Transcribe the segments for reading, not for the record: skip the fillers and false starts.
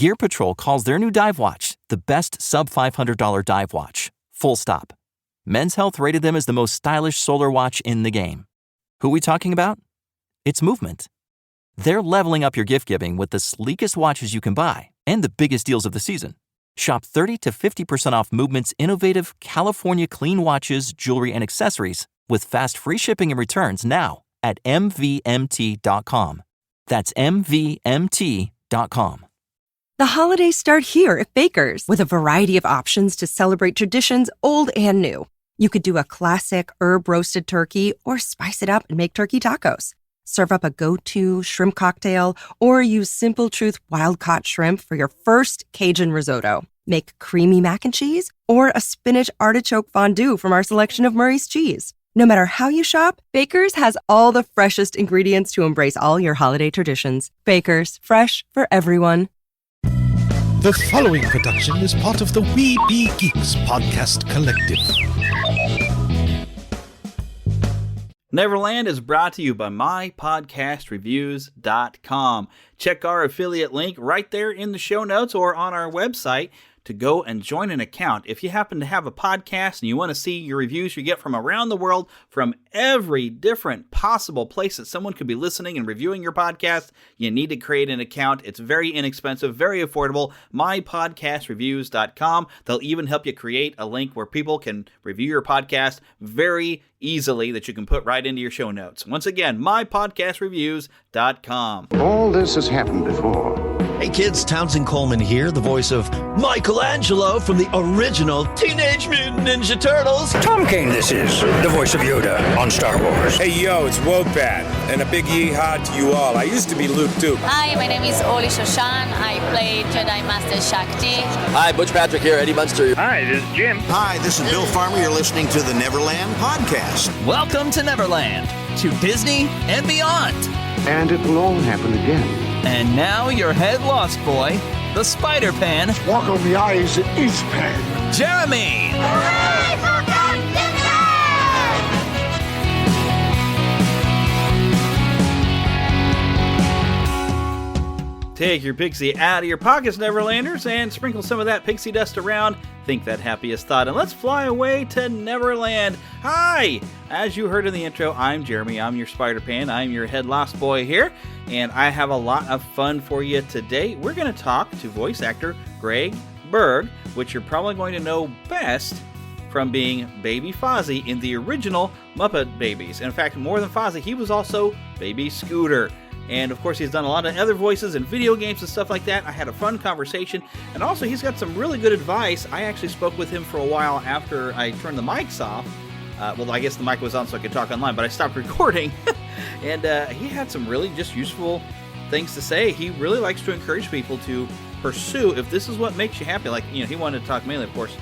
Gear Patrol calls their new dive watch the best sub-$500 dive watch. Full stop. Men's Health rated them as the most stylish solar watch in the game. Who are we talking about? It's Movement. They're leveling up your gift giving with the sleekest watches you can buy and the biggest deals of the season. Shop 30 to 50% off Movement's innovative California clean watches, jewelry, and accessories with fast free shipping and returns now at mvmt.com. That's mvmt.com. The holidays start here at Baker's with a variety of options to celebrate traditions old and new. You could do a classic herb-roasted turkey or spice it up and make turkey tacos. Serve up a go-to shrimp cocktail or use Simple Truth wild-caught shrimp for your first Cajun risotto. Make creamy mac and cheese or a spinach artichoke fondue from our selection of Murray's cheese. No matter how you shop, Baker's has all the freshest ingredients to embrace all your holiday traditions. Baker's, fresh for everyone. The following production is part of the We Be Geeks podcast collective. Neverland is brought to you by mypodcastreviews.com. Check our affiliate link right there in the show notes or on our website to go and join an account. If you happen to have a podcast and you want to see your reviews you get from around the world, from every different possible place that someone could be listening and reviewing your podcast, you need to create an account. It's very inexpensive, very affordable. mypodcastreviews.com. They'll even help you create a link where people can review your podcast very easily that you can put right into your show notes. Once again, mypodcastreviews.com. All this has happened before. Hey kids, Townsend Coleman here, the voice of Michelangelo from the original Teenage Mutant Ninja Turtles. Tom Kane this is, the voice of Yoda on Star Wars. Hey yo, it's Wopat, and a big yeehaw to you all. I used to be Luke too. Hi, my name is Oli Shoshan. I play Jedi Master Shakti. Hi, Butch Patrick here, Eddie Munster. Hi, this is Jim. Hi, this is Bill Farmer. You're listening to the Neverland podcast. Welcome to Neverland, to Disney and beyond. And it will all happen again. And now your head lost boy, the Spider-Pan. Walk on the eyes at each pan. Jeremy. Hooray for Disneyland! Take your pixie out of your pockets, Neverlanders, and sprinkle some of that pixie dust around. Think that happiest thought, and let's fly away to Neverland. Hi! As you heard in the intro, I'm Jeremy. I'm your Spider-Pan. I'm your head lost boy here, and I have a lot of fun for you today. We're going to talk to voice actor Greg Berg, which you're probably going to know best from being Baby Fozzie in the original Muppet Babies. In fact, more than Fozzie, he was also Baby Scooter. And of course, he's done a lot of other voices in video games and stuff like that. I had a fun conversation. And also, he's got some really good advice. I actually spoke with him for a while after I turned the mics off. Well, I guess the mic was on so I could talk online, but I stopped recording. And he had some really just useful things to say. He really likes to encourage people to pursue, if this is what makes you happy. Like, he wanted to talk mainly, of course,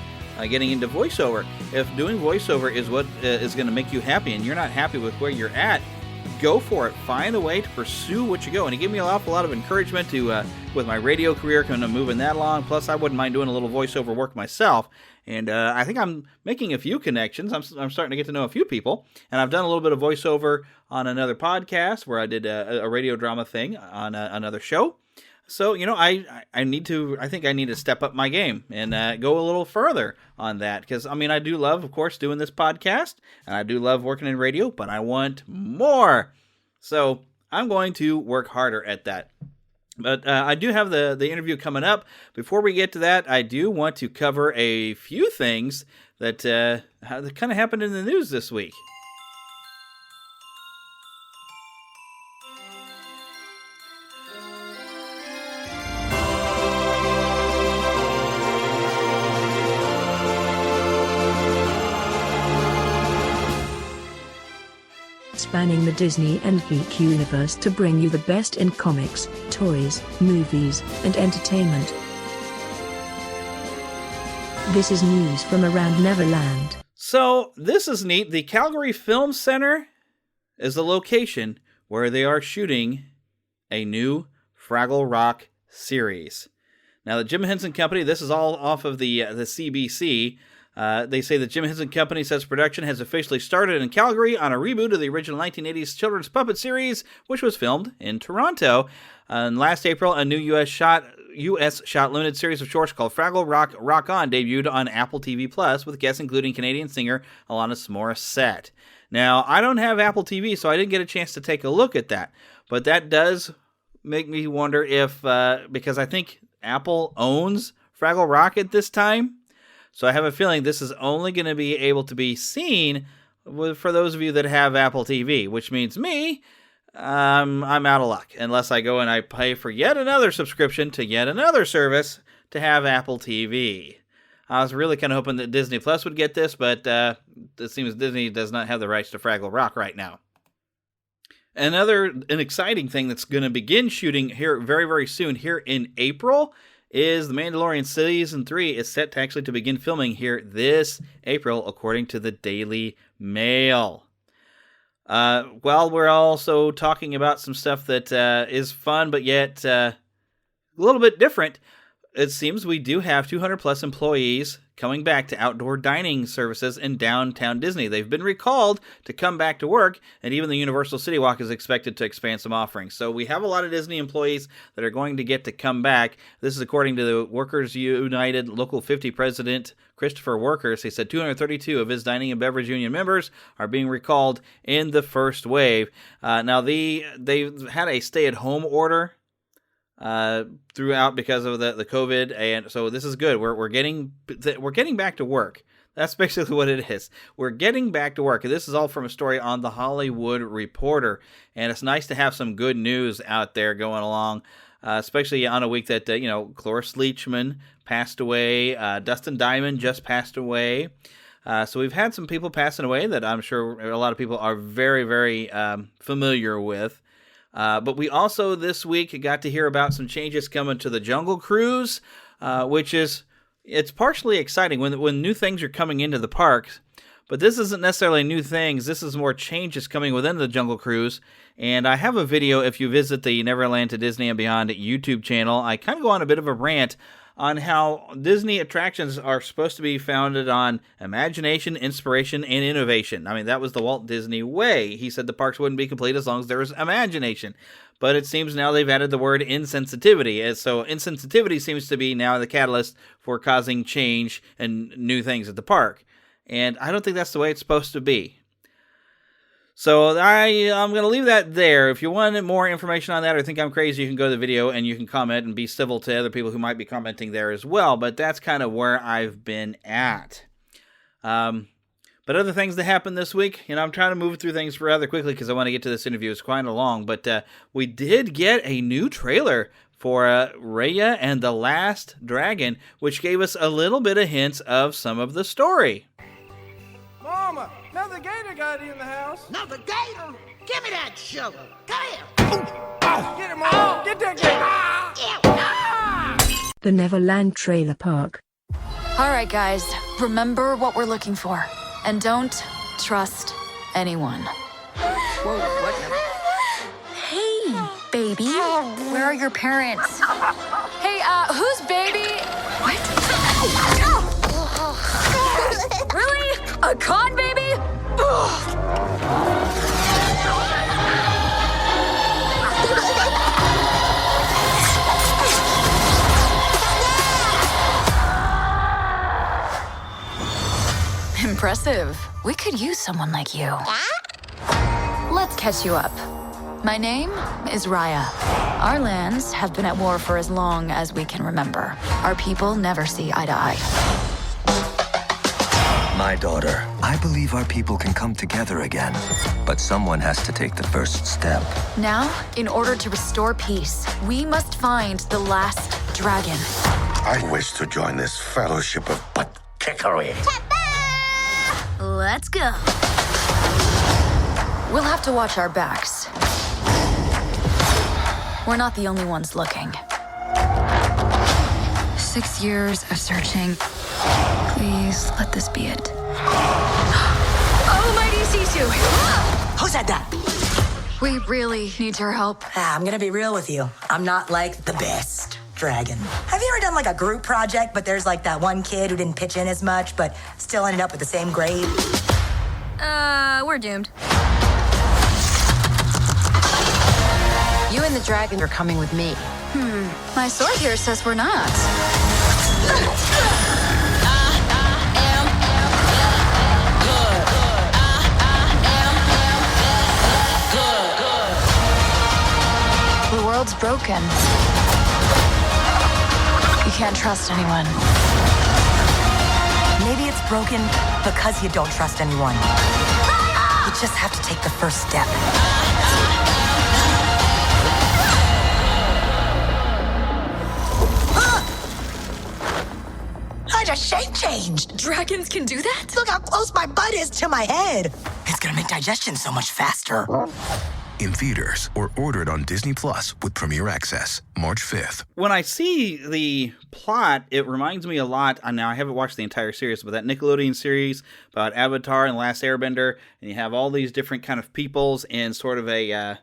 getting into voiceover. If doing voiceover is what is going to make you happy and you're not happy with where you're at, go for it. Find a way to pursue what you go. And he gave me an awful lot of encouragement to with my radio career, kind of moving that along. Plus, I wouldn't mind doing a little voiceover work myself. And I think I'm making a few connections. I'm starting to get to know a few people. And I've done a little bit of voiceover on another podcast where I did a radio drama thing on another show. So, I think I need to step up my game and go a little further on that. Because, I do love, of course, doing this podcast. And I do love working in radio, but I want more. So I'm going to work harder at that. But I do have the interview coming up. Before we get to that, I do want to cover a few things that kind of happened in the news this week. Spanning the Disney and geek universe to bring you the best in comics, toys, movies, and entertainment. This is news from around Neverland. So, this is neat. The Calgary Film Center is the location where they are shooting a new Fraggle Rock series. Now, the Jim Henson Company, this is all off of the CBC. They say that Jim Henson Company says production has officially started in Calgary on a reboot of the original 1980s children's puppet series, which was filmed in Toronto. And last April, a new U.S. shot U.S. shot limited series of shorts called Fraggle Rock Rock On debuted on Apple TV Plus with guests including Canadian singer Alanis Morissette. Now, I don't have Apple TV, so I didn't get a chance to take a look at that. But that does make me wonder if, because I think Apple owns Fraggle Rock at this time, so I have a feeling this is only going to be able to be seen for those of you that have Apple TV, which means me, I'm out of luck unless I go and I pay for yet another subscription to yet another service to have Apple TV. I was really kind of hoping that Disney Plus would get this, but it seems Disney does not have the rights to Fraggle Rock right now. An exciting thing that's going to begin shooting here very, very soon, here in April, is The Mandalorian Season 3 is set to begin filming here this April, according to the Daily Mail. While we're also talking about some stuff that is fun, but yet a little bit different, it seems we do have 200 plus employees coming back to outdoor dining services in downtown Disney. They've been recalled to come back to work, and even the Universal City Walk is expected to expand some offerings. So we have a lot of Disney employees that are going to get to come back. This is according to the Workers United Local 50 President Christopher Workers. He said 232 of his dining and beverage union members are being recalled in the first wave. Now, they've had a stay-at-home order throughout because of the COVID, and so this is good. We're getting back to work. That's basically what it is. We're getting back to work. This is all from a story on The Hollywood Reporter, and it's nice to have some good news out there going along, especially on a week that Cloris Leachman passed away. Dustin Diamond just passed away. So we've had some people passing away that I'm sure a lot of people are very, very familiar with. But we also this week got to hear about some changes coming to the Jungle Cruise, which it's partially exciting when new things are coming into the parks. But this isn't necessarily new things. This is more changes coming within the Jungle Cruise. And I have a video, if you visit the Neverland to Disney and Beyond YouTube channel, I kind of go on a bit of a rant on how Disney attractions are supposed to be founded on imagination, inspiration, and innovation. I mean, that was the Walt Disney way. He said the parks wouldn't be complete as long as there was imagination. But it seems now they've added the word insensitivity. And so insensitivity seems to be now the catalyst for causing change and new things at the park. And I don't think that's the way it's supposed to be. So I'm going to leave that there. If you want more information on that or think I'm crazy, you can go to the video and you can comment and be civil to other people who might be commenting there as well. But that's kind of where I've been at. But other things that happened this week, I'm trying to move through things rather quickly because I want to get to this interview. It's quite long. But we did get a new trailer for Raya and the Last Dragon, which gave us a little bit of hints of some of the story. Mama, another gator got in the house. Another gator? Give me that shovel. Come here. Get him, Mama. Get that gator. The Neverland Trailer Park. All right, guys. Remember what we're looking for. And don't trust anyone. Whoa, what? Hey, baby. Where are your parents? Hey, who's baby? What? Really? A con baby? Impressive. We could use someone like you. Let's catch you up. My name is Raya. Our lands have been at war for as long as we can remember. Our people never see eye to eye. My daughter, I believe our people can come together again, but someone has to take the first step. Now, in order to restore peace, we must find the last dragon. I wish to join this fellowship of butt kickery. Let's go. We'll have to watch our backs. We're not the only ones looking. 6 years of searching. Please let this be it. Oh, mighty Sisu! Who said that? We really need your help. I'm gonna be real with you. I'm not like the best dragon. Have you ever done like a group project, but there's like that one kid who didn't pitch in as much, but still ended up with the same grade? We're doomed. You and the dragon are coming with me. My sword here says we're not. The world's broken. You can't trust anyone. Maybe it's broken because you don't trust anyone. You just have to take the first step. I just shape changed. Dragons can do that? Look how close my butt is to my head. It's gonna make digestion so much faster. In theaters or ordered on Disney Plus with Premier Access, March 5th. When I see the plot, it reminds me a lot. Now, I haven't watched the entire series, but that Nickelodeon series about Avatar and The Last Airbender, and you have all these different kind of peoples in sort of a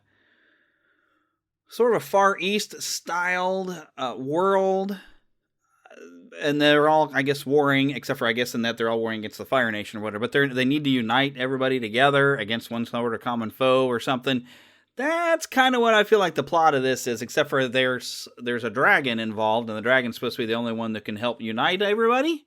Far East styled world. And they're all, I guess, warring, except for, I guess, in that they're all warring against the Fire Nation or whatever. But they need to unite everybody together against one sort of common foe or something. That's kind of what I feel like the plot of this is, except for there's a dragon involved, and the dragon's supposed to be the only one that can help unite everybody.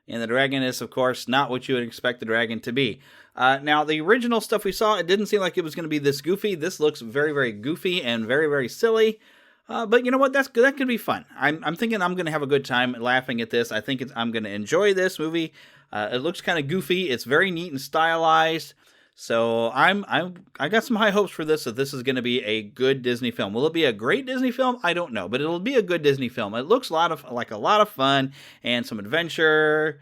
And the dragon is, of course, not what you would expect the dragon to be. Now, the original stuff we saw, it didn't seem like it was going to be this goofy. This looks very, very goofy and very, very silly. But you know what? That could be fun. I'm thinking I'm going to have a good time laughing at this. I think I'm going to enjoy this movie. It looks kind of goofy. It's very neat and stylized. So I got some high hopes for this. That this is going to be a good Disney film. Will it be a great Disney film? I don't know, but it'll be a good Disney film. It looks like a lot of fun and some adventure.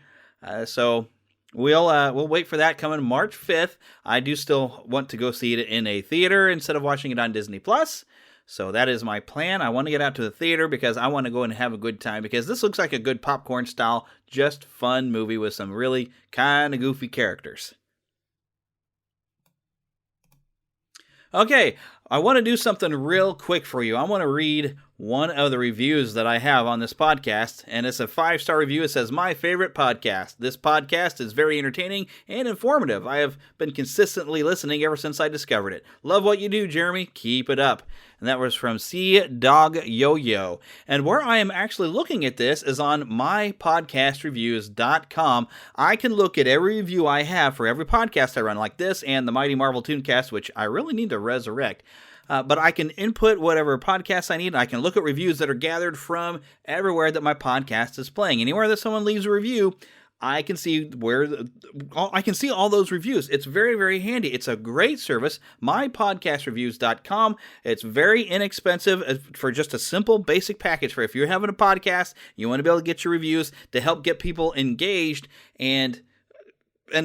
So we'll wait for that coming March 5th. I do still want to go see it in a theater instead of watching it on Disney Plus. So that is my plan. I want to get out to the theater because I want to go and have a good time, because this looks like a good popcorn style, just fun movie with some really kind of goofy characters. Okay, I want to do something real quick for you. I want to read one of the reviews that I have on this podcast, and it's a 5-star review. It says, "My favorite podcast. This podcast is very entertaining and informative. I have been consistently listening ever since I discovered it. Love what you do, Jeremy. Keep it up." And that was from C Dog Yo-Yo. And where I am actually looking at this is on mypodcastreviews.com. I can look at every review I have for every podcast I run, like this and the Mighty Marvel Tooncast, which I really need to resurrect. But I can input whatever podcasts I need. I can look at reviews that are gathered from everywhere that my podcast is playing. Anywhere that someone leaves a review, I can see all those reviews. It's very, very handy. It's a great service, mypodcastreviews.com. It's very inexpensive for just a simple basic package for if you're having a podcast, you want to be able to get your reviews to help get people engaged. And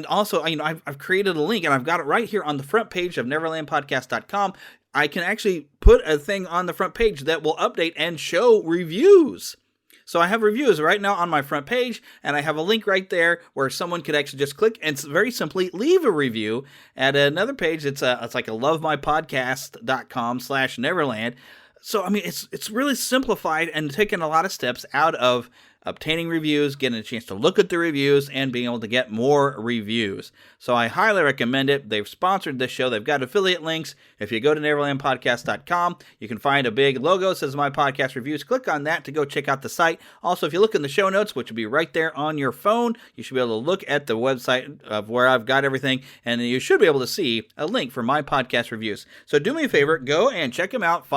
also, I've created a link, and I've got it right here on the front page of neverlandpodcast.com. I can actually put a thing on the front page that will update and show reviews. So I have reviews right now on my front page, and I have a link right there where someone could actually just click and very simply leave a review. At another page, it's like a lovemypodcast.com/Neverland. So, it's really simplified and taken a lot of steps out of obtaining reviews, getting a chance to look at the reviews, and being able to get more reviews. So I highly recommend it. They've sponsored this show. They've got affiliate links. If you go to neverlandpodcast.com, you can find a big logo that says My Podcast Reviews. Click on that to go check out the site. Also, if you look in the show notes, which will be right there on your phone, you should be able to look at the website of where I've got everything, and you should be able to see a link for My Podcast Reviews. So do me a favor, go and check them out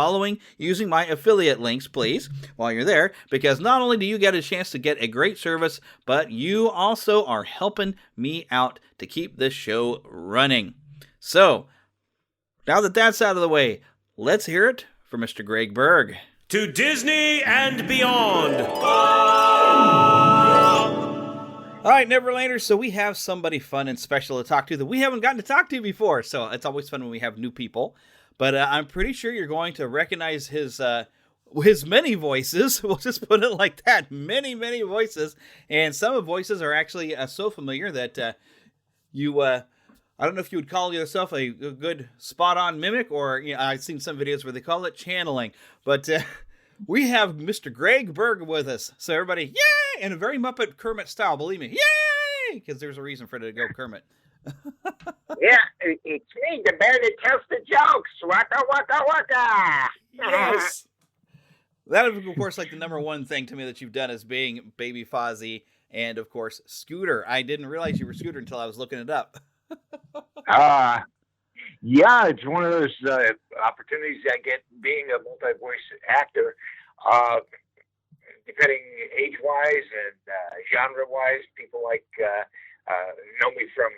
using my affiliate links, please, while you're there, because not only do you get a chance to get a great service, but you also are helping me out to keep this show running. So, now that that's out of the way, let's hear it from Mr. Greg Berg. To Disney and beyond. All right, Neverlanders, so we have somebody fun and special to talk to that we haven't gotten to talk to before, so it's always fun when we have new people. But I'm pretty sure you're going to recognize his many voices. We'll just put it like that. Many, many voices. And some of the voices are actually so familiar that I don't know if you would call yourself a good spot-on mimic, or I've seen some videos where they call it channeling. But we have Mr. Greg Berg with us. So everybody, yay! In a very Muppet Kermit style, believe me. Yay! Because there's a reason for it to go Kermit. Yeah, it's me, the bear that tells the jokes. Wocka, wocka, wocka. Yes. That is, of course, like the number one thing to me that you've done is being Baby Fozzie and, of course, Scooter. I didn't realize you were Scooter until I was looking it up. Yeah, it's one of those opportunities I get being a multi-voice actor. Depending age-wise and genre-wise, people know me from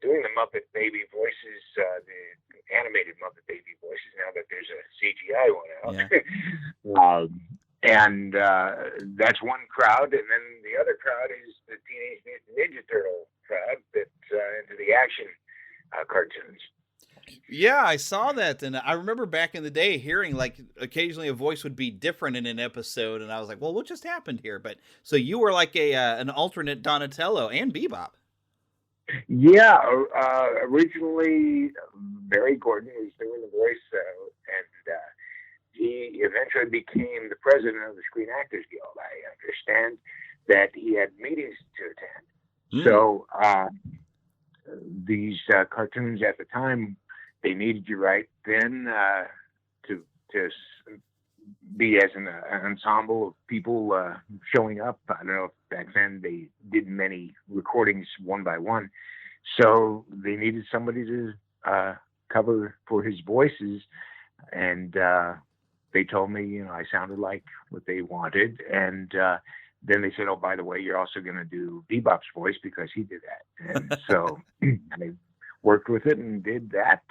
doing the Muppet Baby voices, the animated Muppet Baby voices, now that there's a CGI one out. Yeah. And that's one crowd, and then the other crowd is the Teenage Mutant Ninja Turtle crowd that's into the action cartoons. Yeah, I saw that, and I remember back in the day hearing, like, occasionally a voice would be different in an episode, and I was like, well, what just happened here? But so you were like an alternate Donatello and Bebop. Yeah, originally Barry Gordon was doing the voice, and he eventually became the president of the Screen Actors Guild. I understand that he had meetings to attend. So these cartoons at the time, they needed you right then to be as an ensemble of people showing up. I don't know if back then they did many recordings one by one. So they needed somebody to cover for his voices. And they told me, I sounded like what they wanted. And then they said, oh, by the way, you're also going to do Bebop's voice because he did that. And so I worked with it and did that.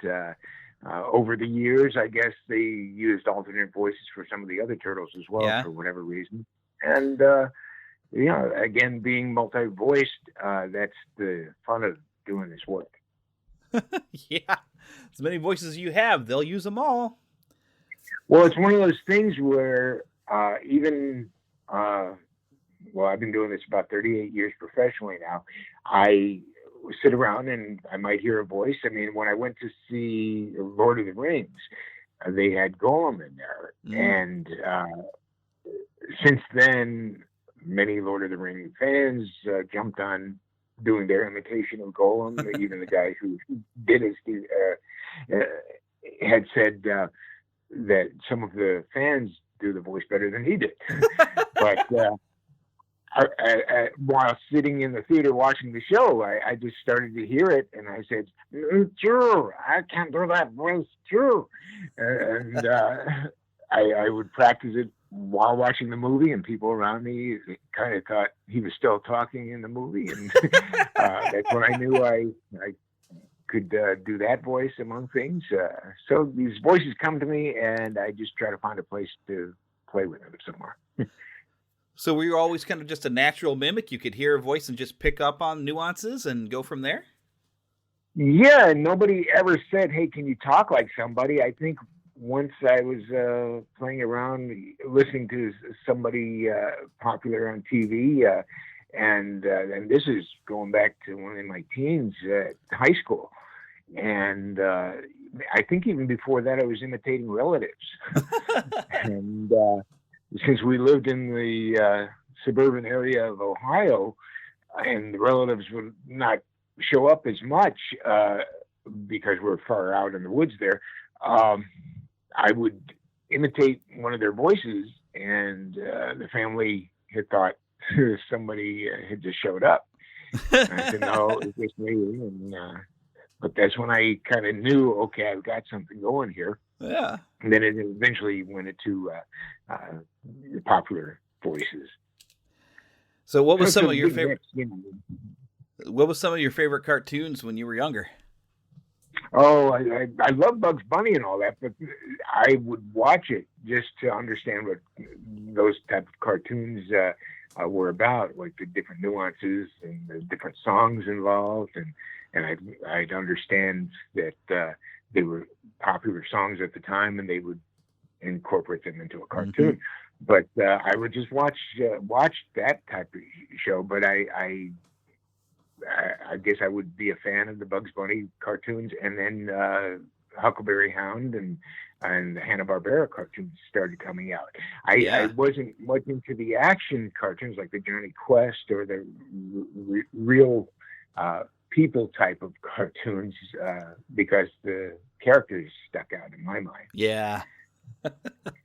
Over the years, I guess they used alternate voices for some of the other turtles as well, for whatever reason. And, again, being multi-voiced, that's the fun of doing this work. Yeah. As many voices as you have, they'll use them all. Well, it's one of those things where I've been doing this about 38 years professionally now. I sit around and I might hear a voice. I mean, when I went to see Lord of the Rings, they had Gollum in there. And since then, many Lord of the Rings fans jumped on doing their imitation of Gollum. Even the guy who did it had said that some of the fans do the voice better than he did. But while sitting in the theater watching the show, I just started to hear it, and I said, "Sure, I can do that voice too." And I would practice it while watching the movie, and people around me kind of thought he was still talking in the movie, and that's when I knew I could do that voice, among things. So these voices come to me, and I just try to find a place to play with them somewhere. So were you always kind of just a natural mimic? You could hear a voice and just pick up on nuances and go from there? Yeah, nobody ever said, hey, can you talk like somebody? I think once I was playing around, listening to somebody popular on TV, and this is going back to when in my teens, high school. And I think even before that, I was imitating relatives. And since we lived in the suburban area of Ohio, and the relatives would not show up as much because we're far out in the woods there, I would imitate one of their voices, and the family had thought somebody had just showed up. And I said, no, it's just me. And, but that's when I kind of knew, okay, I've got something going here. Yeah. And then it eventually went into the popular voices. So what was some of your favorite? What was some of your favorite cartoons when you were younger? Oh, I love Bugs Bunny and all that, but I would watch it just to understand what those type of cartoons were about, like the different nuances and the different songs involved, and I'd understand that they were popular songs at the time, and they would incorporate them into a cartoon. Mm-hmm. But I would just watch that type of show. But I guess I would be a fan of the Bugs Bunny cartoons, and then Huckleberry Hound and the Hanna-Barbera cartoons started coming out. I wasn't much into the action cartoons like the Johnny Quest or the real people type of cartoons because the characters stuck out in my mind. Yeah.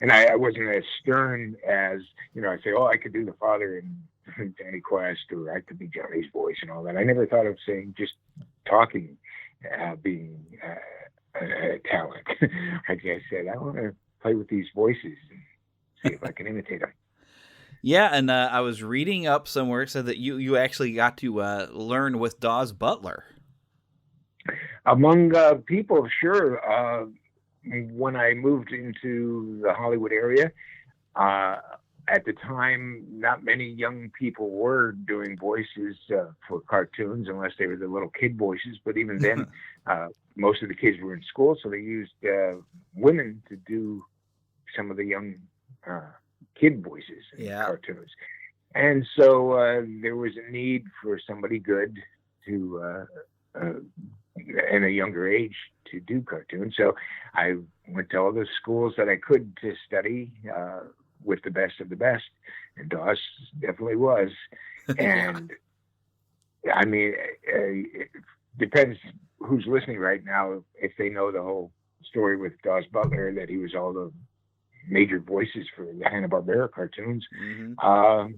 And I wasn't as stern as, I say, I could do the father in Danny Quest, or I could be Johnny's voice and all that. I never thought of saying just talking being a talent. I just said, I want to play with these voices and see if I can imitate them. Yeah, and I was reading up somewhere, it said that you actually got to learn with Dawes Butler. Among people, sure. When I moved into the Hollywood area, at the time, not many young people were doing voices for cartoons, unless they were the little kid voices. But even then, most of the kids were in school, so they used women to do some of the young kid voices in cartoons. And so there was a need for somebody good to, in a younger age, to do cartoons. So I went to all the schools that I could to study with the best of the best, and Dawes definitely was. And I mean, it depends who's listening right now, if they know the whole story with Dawes Butler, that he was all the major voices for the Hanna-Barbera cartoons. I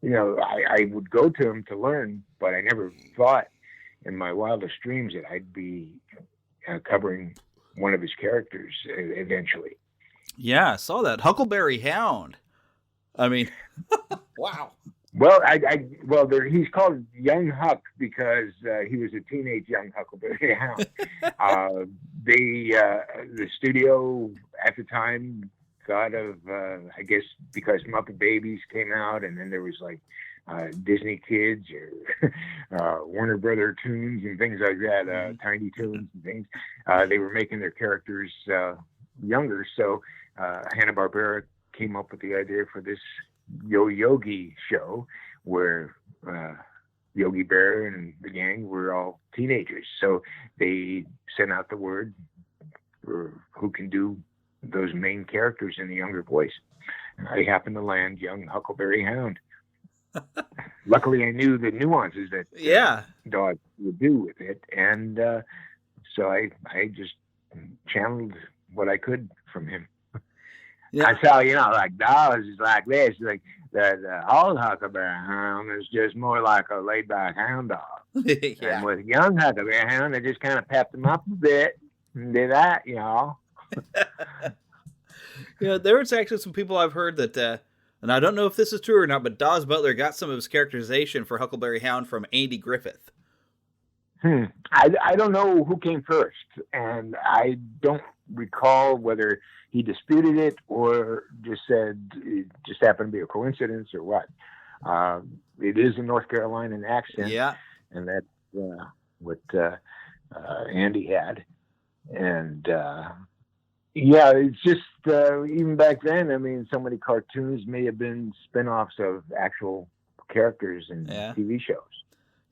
would go to him to learn, but I never thought in my wildest dreams that I'd be covering one of his characters eventually. Yeah, I saw that. Huckleberry Hound. I mean, wow. Well, he's called Young Huck because he was a teenage young Huckleberry Hound. The studio at the time thought of, I guess, because Muppet Babies came out, and then there was like Disney Kids or Warner Brother Tunes and things like that, Tiny Toons and things. They were making their characters younger, so Hanna-Barbera came up with the idea for this Yo-Yogi show where Yogi Bear and the gang were all teenagers. So they sent out the word for who can do those main characters in a younger voice. And I happened to land young Huckleberry Hound. Luckily, I knew the nuances that Dawes would do with it. And so I just channeled what I could from him. Yeah. I saw, like Dawes is like this, like the old Huckleberry Hound is just more like a laid back hound dog. And with young Huckleberry Hound, they just kind of pepped him up a bit and did that, there was actually some people I've heard that, and I don't know if this is true or not, but Dawes Butler got some of his characterization for Huckleberry Hound from Andy Griffith. I don't know who came first, and I don't recall whether he disputed it or just said it just happened to be a coincidence or what. It is a North Carolinian accent, and that's what Andy had. And it's just even back then, I mean, so many cartoons may have been spin-offs of actual characters in TV shows.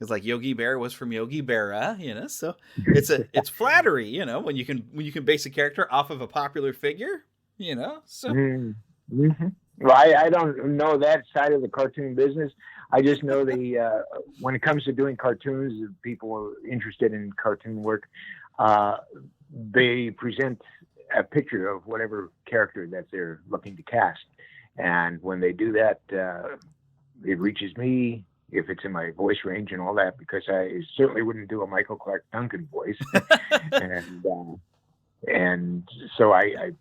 It's like Yogi Bear was from Yogi Berra, so it's flattery, when you can base a character off of a popular figure, so. Mm-hmm. Well, I don't know that side of the cartoon business. I just know when it comes to doing cartoons, people are interested in cartoon work. They present a picture of whatever character that they're looking to cast. And when they do that, it reaches me, if it's in my voice range and all that, because I certainly wouldn't do a Michael Clark Duncan voice. and so I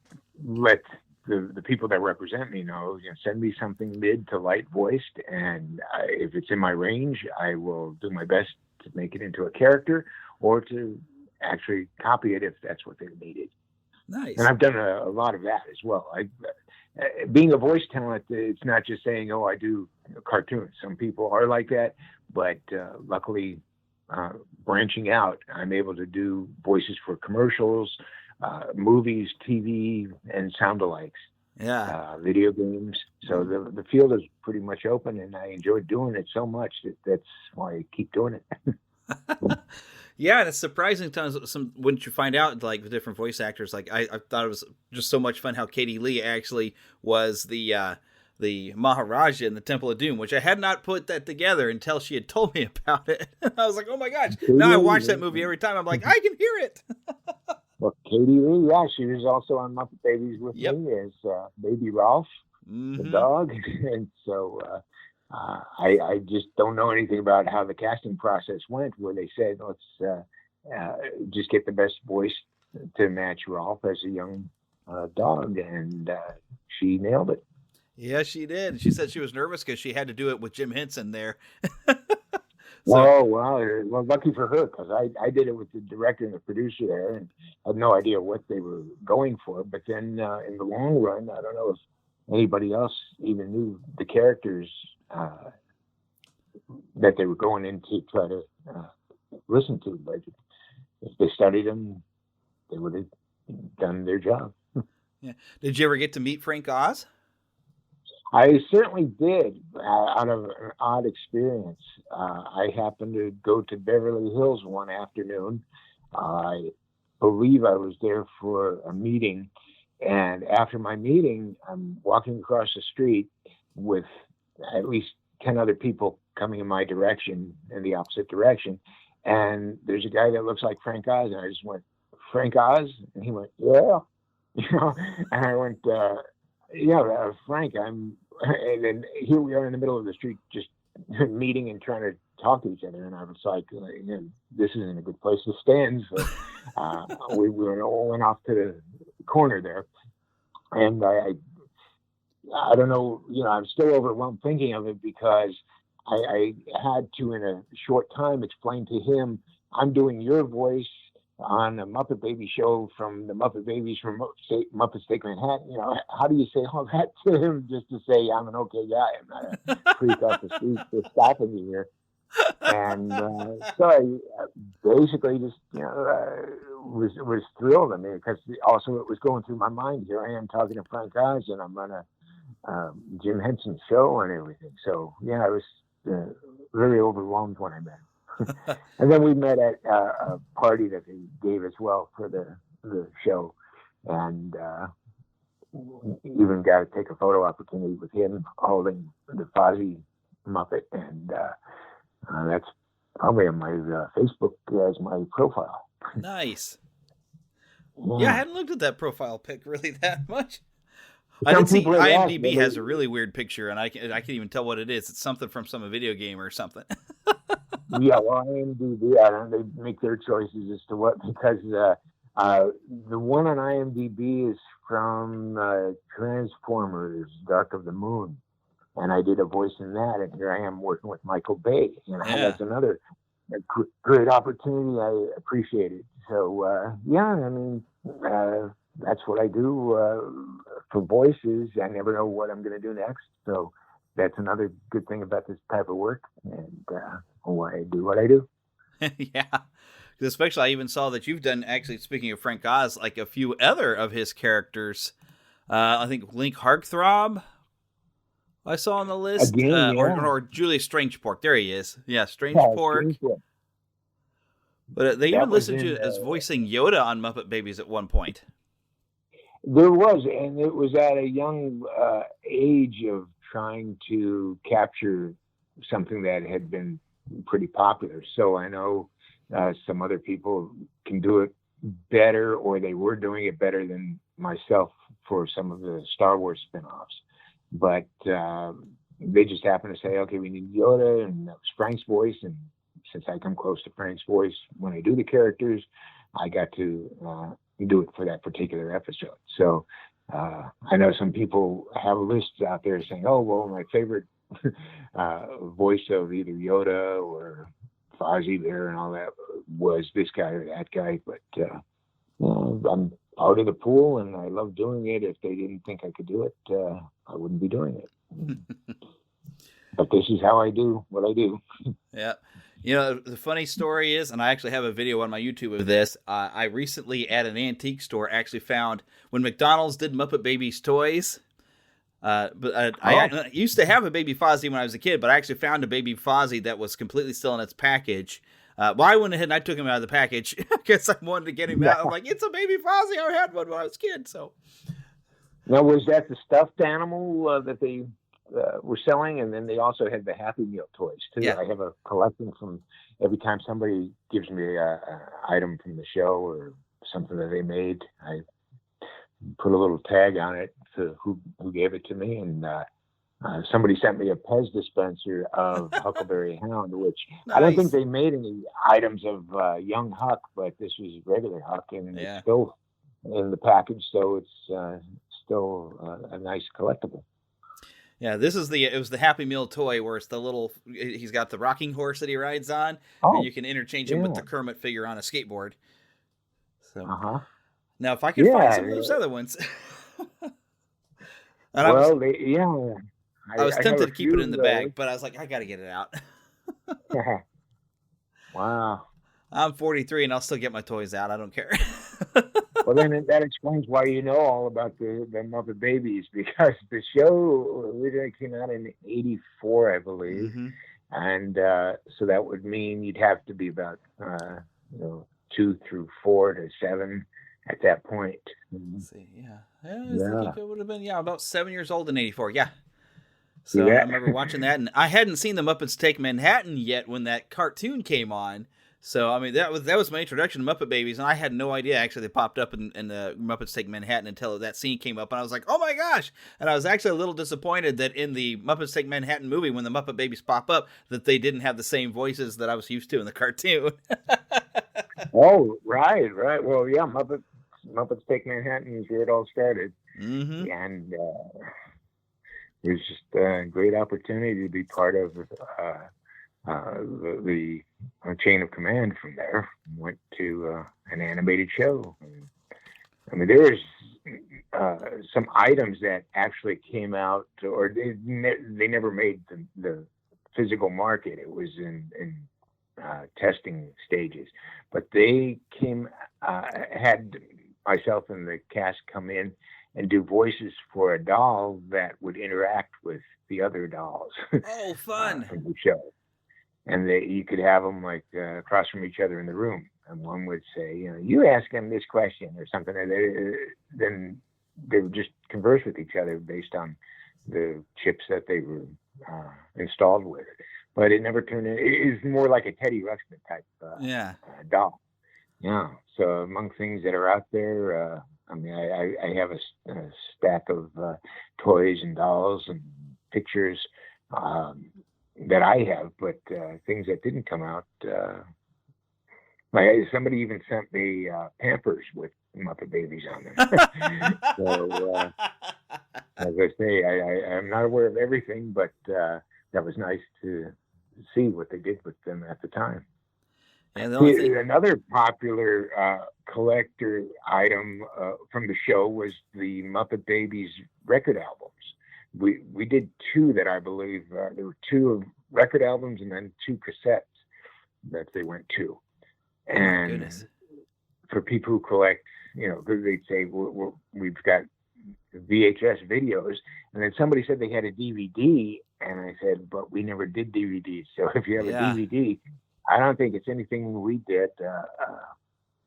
let the people that represent me know, send me something mid to light voiced. And if it's in my range, I will do my best to make it into a character or to actually copy it if that's what they needed. Nice. And I've done a lot of that as well. Being a voice talent, it's not just saying, I do cartoons. Some people are like that, but luckily, branching out, I'm able to do voices for commercials, movies, TV, and sound-alikes. Video games. So the field is pretty much open, and I enjoy doing it so much that's why I keep doing it. Yeah, and it's surprising times once you find out, like, the different voice actors. Like, I thought it was just so much fun how Katie Lee actually was the Maharaja in the Temple of Doom, which I had not put that together until she had told me about it. I was like, oh my gosh. Now I watch that movie every time. I'm like, I can hear it. Well, Katie Lee, yeah, she was also on Muppet Babies with me as Baby Rolf, the dog. And so I just don't know anything about how the casting process went, where they said, let's just get the best voice to match Rolf as a young dog. And she nailed it. Yeah, she did. She said she was nervous because she had to do it with Jim Henson there. Oh, wow. Well, lucky for her, because I did it with the director and the producer there and had no idea what they were going for. But then in the long run, I don't know if anybody else even knew the characters that they were going in to try to listen to. But if they studied them, they would have done their job. Yeah. Did you ever get to meet Frank Oz? I certainly did, out of an odd experience. I happened to go to Beverly Hills one afternoon. I believe I was there for a meeting. And after my meeting, I'm walking across the street with at least 10 other people coming in my direction, in the opposite direction. And there's a guy that looks like Frank Oz. And I just went, Frank Oz? And he went, yeah. And I went, Frank, and then here we are in the middle of the street, just meeting and trying to talk to each other. And I was like, this isn't a good place to stand. So we went off to the corner there. And I don't know, I'm still overwhelmed thinking of it, because I had to, in a short time, explain to him, I'm doing your voice on a Muppet Baby show from the Muppet Babies from Muppet Take Manhattan. How do you say all that to him just to say I'm an okay guy? I'm not a freak off the street for stopping me here. And so I basically just was thrilled. I mean, because also it was going through my mind. Here I am talking to Frank Oz, and I'm on a Jim Henson show and everything. So yeah, I was really overwhelmed when I met him. And then we met at a party that they gave as well for the show, and even got to take a photo opportunity with him holding the Fozzie Muppet, and that's probably on my Facebook as my profile. Nice. Yeah, I hadn't looked at that profile pic really that much. I did see IMDb has a really weird picture, and I can't even tell what it is. It's something from some video game or something. Yeah, well, IMDb, they make their choices as to what, because the one on IMDb is from Transformers: Dark of the Moon, and I did a voice in that, and here I am working with Michael Bay, and that's another great opportunity. I appreciate it. So I mean, that's what I do for voices. I never know what I'm going to do next, so that's another good thing about this type of work, and why I do what I do. Yeah, especially I even saw that you've done, actually, speaking of Frank Oz, like a few other of his characters. I think Link Heartthrob I saw on the list. Again, or Julius Strangepork. There he is. Yeah, Strangepork. But they even listened to you as voicing Yoda on Muppet Babies at one point. There was, and it was at a young age of trying to capture something that had been pretty popular. So I know some other people can do it better, or they were doing it better than myself for some of the Star Wars spin-offs. But they just happened to say, okay, we need Yoda, and that was Frank's voice. And since I come close to Frank's voice when I do the characters, I got to do it for that particular episode. So I know some people have lists out there saying, oh, well, my favorite voice of either Yoda or Fozzie there and all that was this guy or that guy. But I'm out of the pool, and I love doing it. If they didn't think I could do it, I wouldn't be doing it. But this is how I do what I do. Yeah. The funny story is, and I actually have a video on my YouTube of this, I recently at an antique store actually found when McDonald's did Muppet Babies toys. I used to have a Baby Fozzie when I was a kid, but I actually found a Baby Fozzie that was completely still in its package. I went ahead and I took him out of the package because I wanted to get him out. I'm like, it's a Baby Fozzie. I had one when I was a kid. So, now, was that the stuffed animal that they were selling? And then they also had the Happy Meal toys too. Yeah. I have a collection from every time somebody gives me an item from the show or something that they made. I put a little tag on it to who gave it to me, and somebody sent me a Pez dispenser of Huckleberry Hound, which Nice. I don't think they made any items of young Huck, but this was regular Huck, and it's still in the package, so it's still a nice collectible. Yeah, it was the Happy Meal toy where it's the little, he's got the rocking horse that he rides on, and you can interchange him with the Kermit figure on a skateboard. So now, if I could find some of those other ones. I was tempted to keep it in the bag, but I was like, I got to get it out. Wow. I'm 43 and I'll still get my toys out. I don't care. Well, then that explains why you know all about the Muppet Babies, because the show originally came out in '84, I believe. Mm-hmm. And so that would mean you'd have to be about 2 through 4 to 7 at that point. Let's see, I think it would have been about 7 years old in '84. Yeah. So I remember watching that, and I hadn't seen the Muppets Take Manhattan yet when that cartoon came on. So I mean that was my introduction to Muppet Babies, and I had no idea actually they popped up in the Muppets Take Manhattan until that scene came up, and I was like, oh my gosh! And I was actually a little disappointed that in the Muppets Take Manhattan movie, when the Muppet Babies pop up, that they didn't have the same voices that I was used to in the cartoon. Oh, right. Well, yeah, Muppets Take Manhattan is where it all started, and it was just a great opportunity to be part of the chain of command from there. Went to an animated show. I mean, there was some items that actually came out, or they never made the physical market. It was in testing stages, but they had myself and the cast come in and do voices for a doll that would interact with the other dolls. Oh, fun! From the show. And you could have them like across from each other in the room, and one would say, you ask him this question or something, and then they would just converse with each other based on the chips that they were installed with. But it never turned in. It's more like a Teddy Ruxpin type doll. Yeah. So among things that are out there, I mean, I have a stack of toys and dolls and pictures that I have, but things that didn't come out. Somebody even sent me Pampers with Muppet Babies on them. So, as I say, I'm not aware of everything, but that was nice to see what they did with them at the time. And another popular collector item from the show was the Muppet Babies record albums. We did 2 that I believe there were 2 record albums and then 2 cassettes that they went to. And for people who collect, they'd say we've got VHS videos, and then somebody said they had a DVD, and I said, but we never did DVDs. So if you have a DVD, I don't think it's anything we did.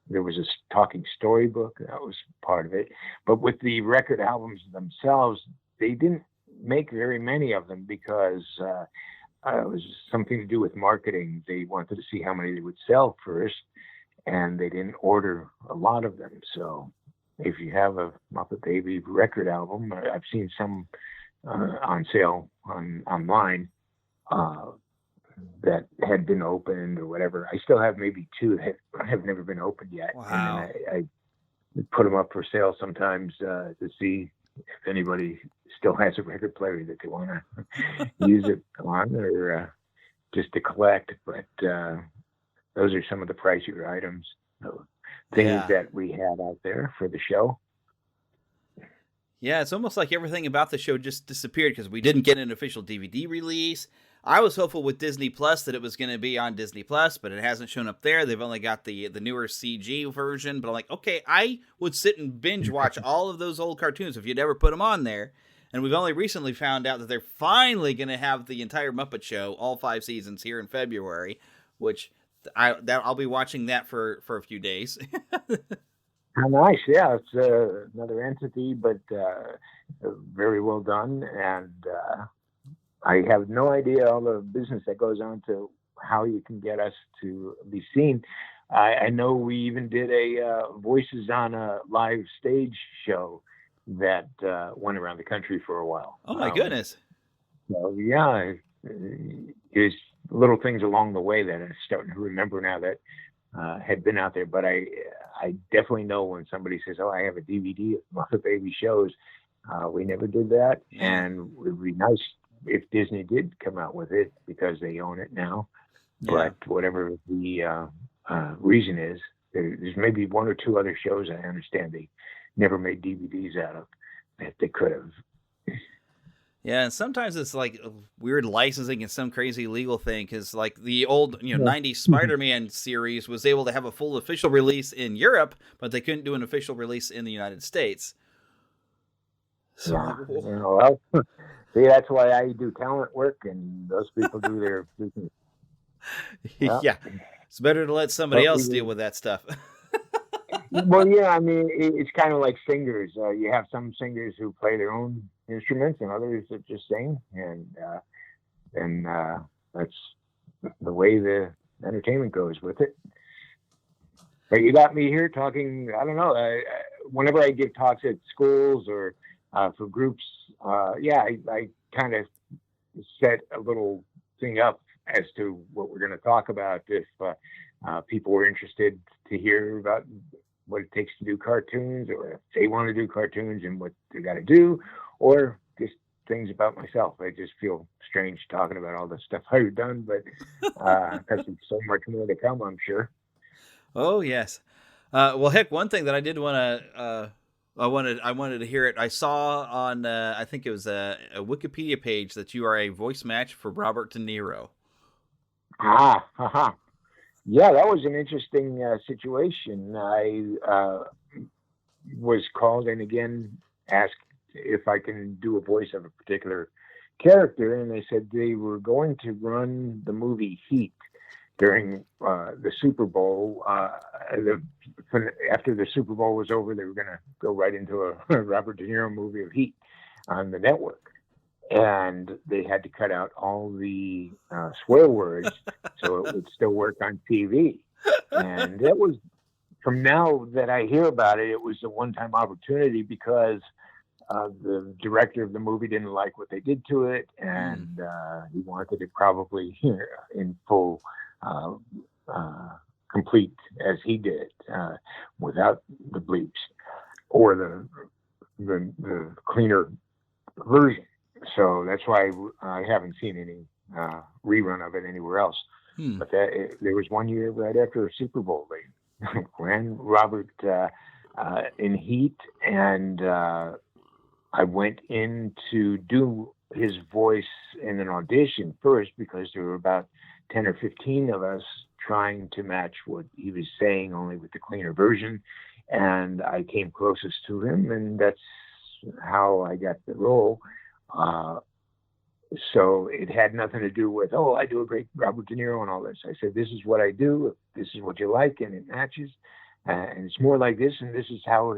There was a talking storybook that was part of it, but with the record albums themselves, they didn't make very many of them because it was something to do with marketing. They wanted to see how many they would sell first, and they didn't order a lot of them. So if you have a Muppet Baby record album, I've seen some on sale online that had been opened or whatever. I still have maybe 2 that have never been opened yet. Wow. And I put them up for sale sometimes to see if anybody still has a record player that they want to use it on, or just to collect. But those are some of the pricier items, things that we had out there for the show. Yeah, it's almost like everything about the show just disappeared because we didn't get an official DVD release. I was hopeful with Disney Plus that it was going to be on Disney Plus, but it hasn't shown up there. They've only got the newer CG version, but I'm like, okay, I would sit and binge watch all of those old cartoons if you'd ever put them on there. And we've only recently found out that they're finally going to have the entire Muppet Show, all 5 seasons, here in February, which I'll be watching that for a few days. How nice. Yeah, it's another entity, but very well done. And I have no idea all the business that goes on to how you can get us to be seen. I know we even did a Voices on a live stage show that went around the country for a while. Oh my goodness! So yeah, there's little things along the way that I'm starting to remember now that had been out there. But I definitely know when somebody says, "Oh, I have a DVD of Muppet Baby shows." We never did that, and it would be nice if Disney did come out with it because they own it now. Yeah. But whatever the reason is, there's maybe one or two other shows I understand they never made DVDs out of that they could have. Yeah, and sometimes it's like weird licensing and some crazy legal thing, because like the old 90s Spider-Man series was able to have a full official release in Europe, but they couldn't do an official release in the United States. So, well, see, that's why I do talent work and those people do their business. Yeah, it's better to let somebody else deal with that stuff. Well, yeah, I mean, it's kind of like singers. You have some singers who play their own instruments and others that just sing, and that's the way the entertainment goes with it. But you got me here talking, I don't know, whenever I give talks at schools or for groups, I kind of set a little thing up as to what we're going to talk about if people were interested to hear about what it takes to do cartoons, or if they want to do cartoons and what they got to do, or just things about myself. I just feel strange talking about all the stuff I've done, but because there's so much more to come, I'm sure. Oh yes. Well, heck, one thing that I did want to, I wanted to hear it. I saw on, I think it was a Wikipedia page that you are a voice match for Robert De Niro. Yeah, that was an interesting situation. I was called and again asked if I can do a voice of a particular character, and they said they were going to run the movie Heat during the Super Bowl. After the Super Bowl was over, they were going to go right into a Robert De Niro movie of Heat on the network. And they had to cut out all the swear words so it would still work on TV. And that was, from now that I hear about it, it was a one-time opportunity because the director of the movie didn't like what they did to it, and he wanted it probably in full, complete as he did, without the bleeps or the cleaner version. So that's why I haven't seen any rerun of it anywhere else. But there was one year right after a Super Bowl, they ran Robert in Heat, and I went in to do his voice in an audition first because there were about 10 or 15 of us trying to match what he was saying, only with the cleaner version. And I came closest to him, and that's how I got the role. So it had nothing to do with, oh, I do a great Robert De Niro and all this. I said, this is what I do. This is what you like, and it matches. And it's more like this, and this is how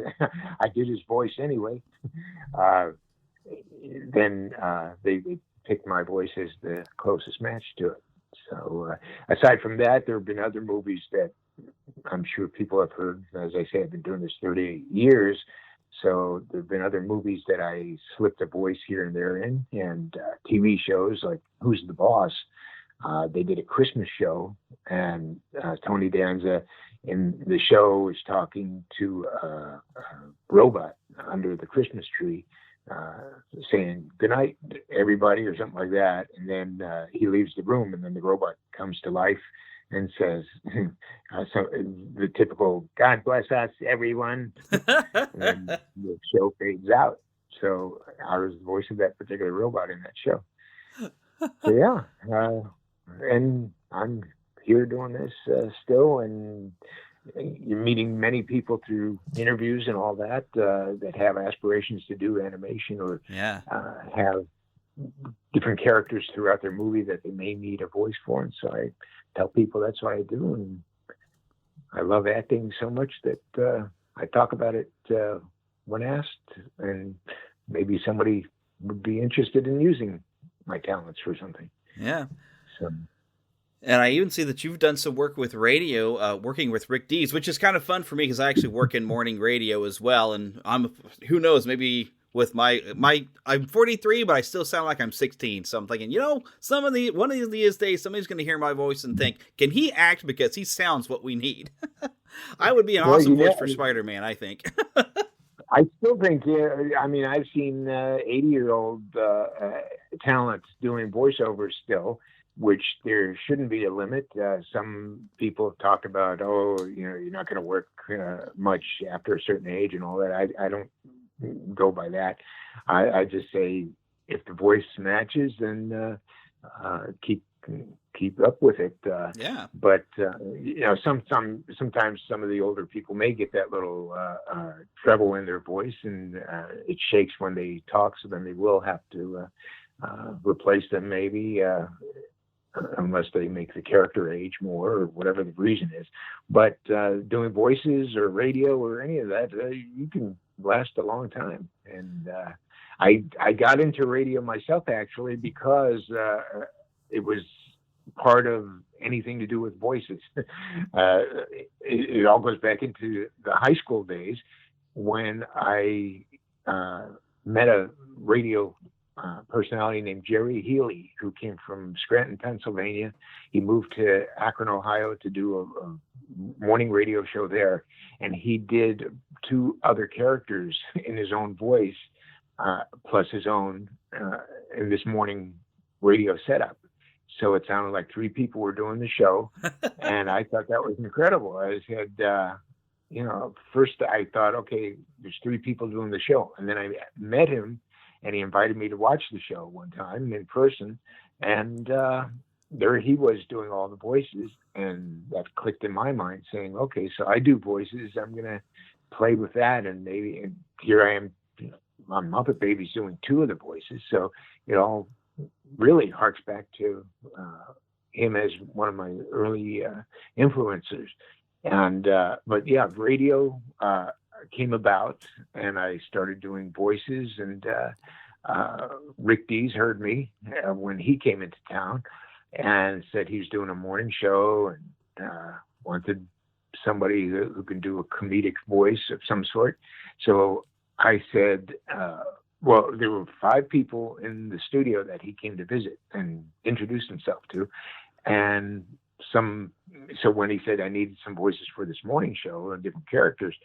I did his voice anyway. Then they picked my voice as the closest match to it. So aside from that, there have been other movies that I'm sure people have heard. As I say, I've been doing this 38 years. So there have been other movies that I slipped a voice here and there in, and TV shows like Who's the Boss? They did a Christmas show, and Tony Danza in the show was talking to a robot under the Christmas tree, saying goodnight everybody or something like that, and then he leaves the room, and then the robot comes to life and says so the typical God bless us everyone, and then the show fades out. So I was the voice of that particular robot in that show. So yeah, and I'm here doing this still, and you're meeting many people through interviews and all that that have aspirations to do animation or have different characters throughout their movie that they may need a voice for. And so I tell people that's what I do, and I love acting so much that I talk about it when asked, and maybe somebody would be interested in using my talents for something. Yeah. So And I even see that you've done some work with radio, working with Rick Dees, which is kind of fun for me because I actually work in morning radio as well. And who knows, maybe with I'm 43, but I still sound like I'm 16. So I'm thinking, one of these days, somebody's going to hear my voice and think, can he act? Because he sounds what we need. I would be an awesome voice for Spider-Man, I think. I still think, I've seen 80-year-old talents doing voiceovers still, which there shouldn't be a limit. Some people have talked about, you're not going to work much after a certain age and all that. I don't go by that. I just say if the voice matches, then keep up with it. Yeah. But sometimes some of the older people may get that little treble in their voice, and it shakes when they talk. So then they will have to replace them, maybe, unless they make the character age more or whatever the reason is. But doing voices or radio or any of that, you can last a long time. And I got into radio myself actually because it was part of anything to do with voices. It all goes back into the high school days when I met a radio personality named Jerry Healy, who came from Scranton, Pennsylvania. He moved to Akron, Ohio to do a morning radio show there. And he did 2 other characters in his own voice, plus his own in this morning radio setup. So it sounded like 3 people were doing the show. And I thought that was incredible. I said, first I thought, okay, there's 3 people doing the show. And then I met him, and he invited me to watch the show one time in person. And there he was doing all the voices. And that clicked in my mind saying, okay, so I do voices. I'm going to play with that. And here I am on Muppet Babies doing 2 of the voices. So it all really harks back to him as one of my early influencers. And but yeah, radio came about, and I started doing voices. And Rick Dees heard me when he came into town and said he was doing a morning show and wanted somebody who can do a comedic voice of some sort. So I said, well, there were 5 people in the studio that he came to visit and introduced himself to. And so when he said I needed some voices for this morning show and different characters,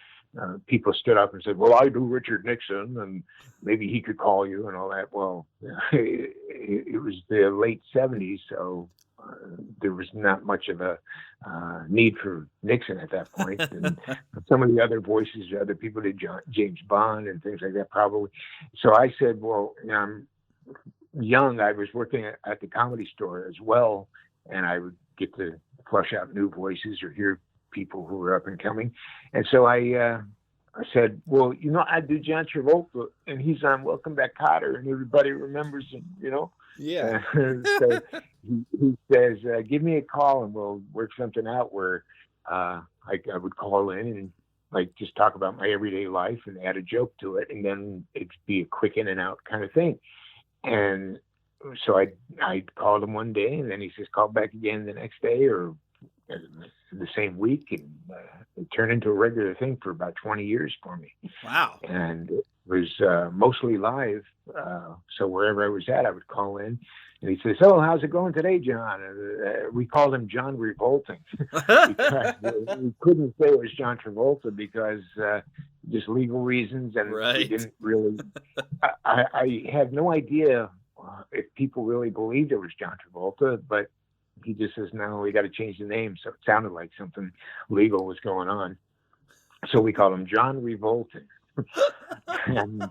people stood up and said, well, I do Richard Nixon, and maybe he could call you and all that. Well, it was the late 70s, so there was not much of a need for Nixon at that point. And some of the other voices, other people did James Bond and things like that probably. So I said, well, I'm young. I was working at the Comedy Store as well, and I would get to flush out new voices or hear people who were up and coming. And so I said, well, I do John Travolta, and he's on Welcome Back, Kotter, and everybody remembers him, Yeah. So he says, give me a call and we'll work something out where I would call in and just talk about my everyday life and add a joke to it. And then it'd be a quick in and out kind of thing. And so I called him one day, and then he says, call back again the next day or the same week. And it turned into a regular thing for about 20 years for me. Wow. And it was mostly live. So wherever I was at, I would call in. And he says, oh, how's it going today, John? We called him John Revolting because we couldn't say it was John Travolta because just legal reasons. And we didn't really, I had no idea if people really believed it was John Travolta, but he just says, no, we got to change the name. So it sounded like something legal was going on. So we called him John Revolting. And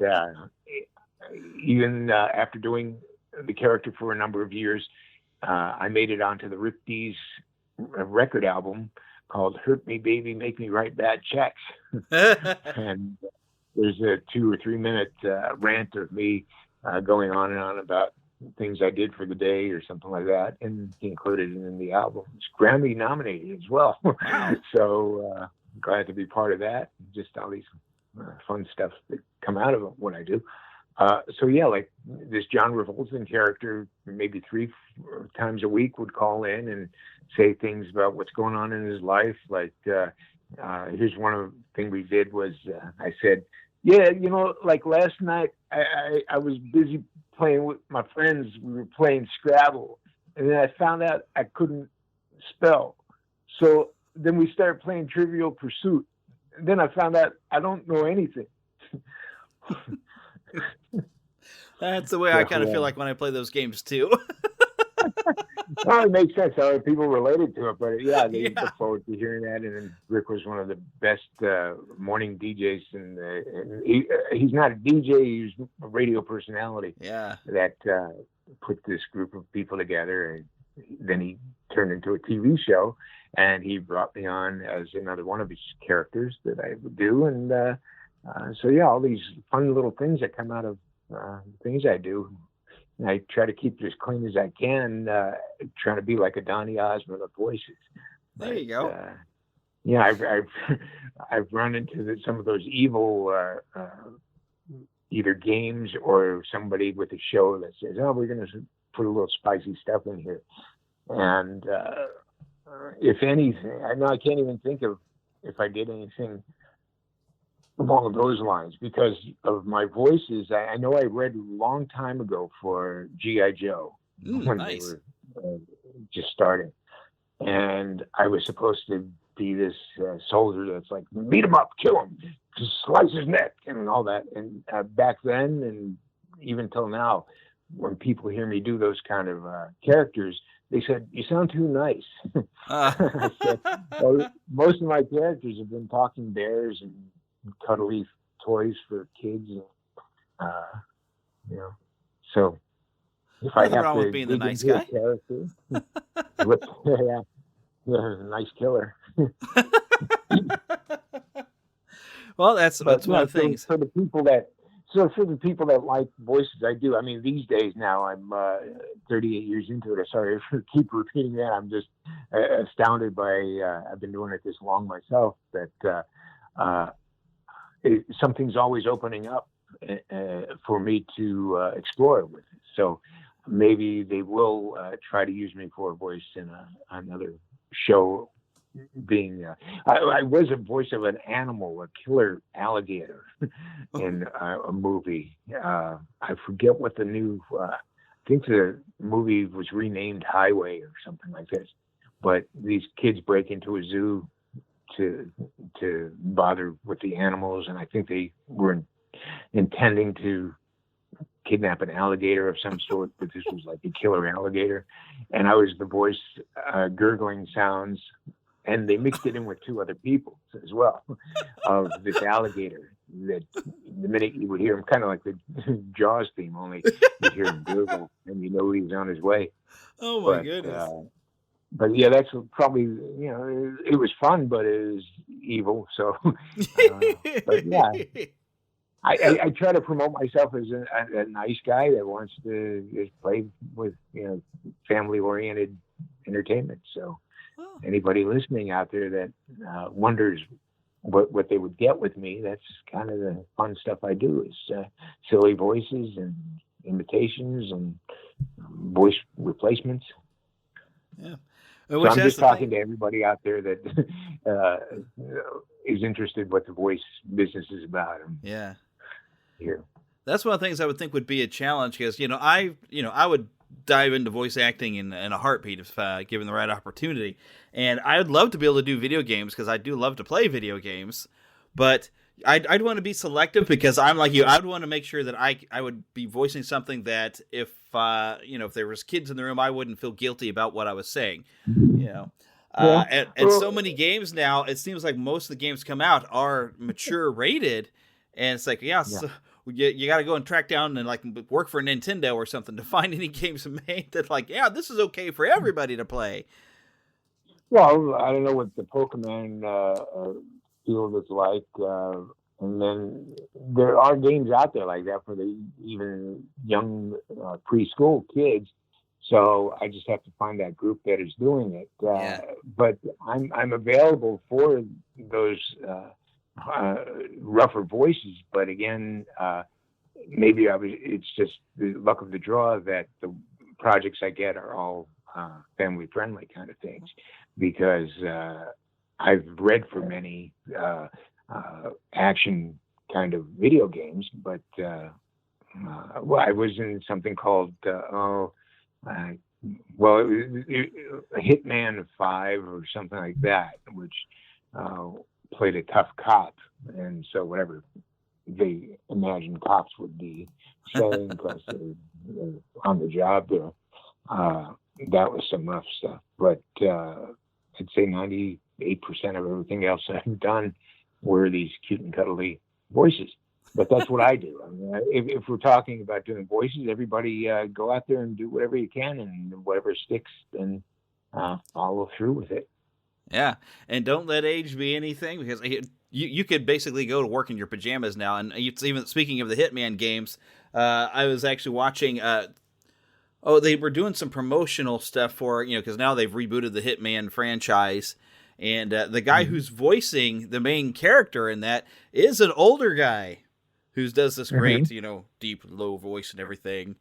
even after doing the character for a number of years, I made it onto the Rick Dees record album called Hurt Me Baby, Make Me Write Bad Checks. And there's a 2 or 3 minute rant of me going on and on about things I did for the day or something like that, and he included it in the album. It's Grammy nominated as well. So glad to be part of that. Just all these fun stuff that come out of what I do. So yeah, like this John Revolting character, maybe 3 times a week would call in and say things about what's going on in his life. Like, here's one of the things we did was, I said, yeah, like last night I was busy playing with my friends. We were playing Scrabble, and then I found out I couldn't spell. So then we started playing Trivial Pursuit. And then I found out I don't know anything. That's the way I kind of feel like when I play those games too. Well, it makes sense. Other people related to it, but yeah, they look forward to hearing that. And then Rick was one of the best morning DJs, and he's not a DJ; he's a radio personality. Yeah, that put this group of people together, and then he turned into a TV show, and he brought me on as another one of his characters that I would do, and so yeah, all these fun little things that come out of things I do. And I try to keep it as clean as I can, trying to be like a Donny Osmond of voices. There you go. Yeah, I've run into some of those evil either games or somebody with a show that says, "Oh, we're going to put a little spicy stuff in here." And if anything, I know I can't even think of if I did anything along those lines because of my voices. I know I read a long time ago for G.I. Joe when they were just starting, and I was supposed to be this soldier that's like, beat him up, kill him, just slice his neck, and all that. And back then, and even till now, when people hear me do those kind of characters, they said, "You sound too nice." I said, well, most of my characters have been talking bears and cuddly toys for kids, and so if I have to being the nice guy, character, nice killer. Well, that's one of the things for the people that like voices. I do. I mean, these days now, I'm 38 years into it. Sorry for keep repeating that. I'm just astounded by. I've been doing it this long myself. That something's always opening up for me to explore with it. So maybe they will try to use me for a voice in another show. Being, I was a voice of an animal, a killer alligator, in a movie. I forget what the new. I think the movie was renamed Highway or something like this. But these kids break into a zoo to bother with the animals, and I think they were intending to kidnap an alligator of some sort, but this was like a killer alligator, and I was the voice gurgling sounds, and they mixed it in with 2 other people as well of this alligator that the minute you would hear him, kind of like the Jaws theme, only you hear him gurgle and you know he's on his way. Oh my goodness. But yeah, that's probably, it was fun, but it was evil. So, but yeah, I try to promote myself as a nice guy that wants to just play with, family-oriented entertainment. So anybody listening out there that wonders what they would get with me, that's kind of the fun stuff I do is silly voices and imitations and voice replacements. Yeah. So I'm just talking to everybody out there that is interested what the voice business is about. Yeah. Here. That's one of the things I would think would be a challenge because, I would dive into voice acting in a heartbeat if given the right opportunity. And I would love to be able to do video games because I do love to play video games. But I'd want to be selective because I'm like you. I'd want to make sure that I would be voicing something that if there was kids in the room, I wouldn't feel guilty about what I was saying. And so many games now, it seems like most of the games come out are mature rated, and it's like so you got to go and track down and like work for Nintendo or something to find any games made that this is okay for everybody to play. Well, I don't know what the Pokemon field is like. And then there are games out there like that for the even young preschool kids. So I just have to find that group that is doing it. But I'm available for those rougher voices. But again, maybe it's just the luck of the draw that the projects I get are all family friendly kind of things, because I've read for many action kind of video games, but I was in something called it was Hitman 5 or something like that, which played a tough cop, and so whatever they imagined cops would be saying because they're on the job there, that was some rough stuff. But I'd say 98% of everything else I've done were these cute and cuddly voices. But that's what I do. I mean, if we're talking about doing voices, everybody go out there and do whatever you can, and whatever sticks, then follow through with it. Yeah, and don't let age be anything, because you could basically go to work in your pajamas now. And it's even, speaking of the Hitman games, I was actually watching. They were doing some promotional stuff for, because now they've rebooted the Hitman franchise, and the guy who's voicing the main character in that is an older guy who does this great, deep, low voice and everything.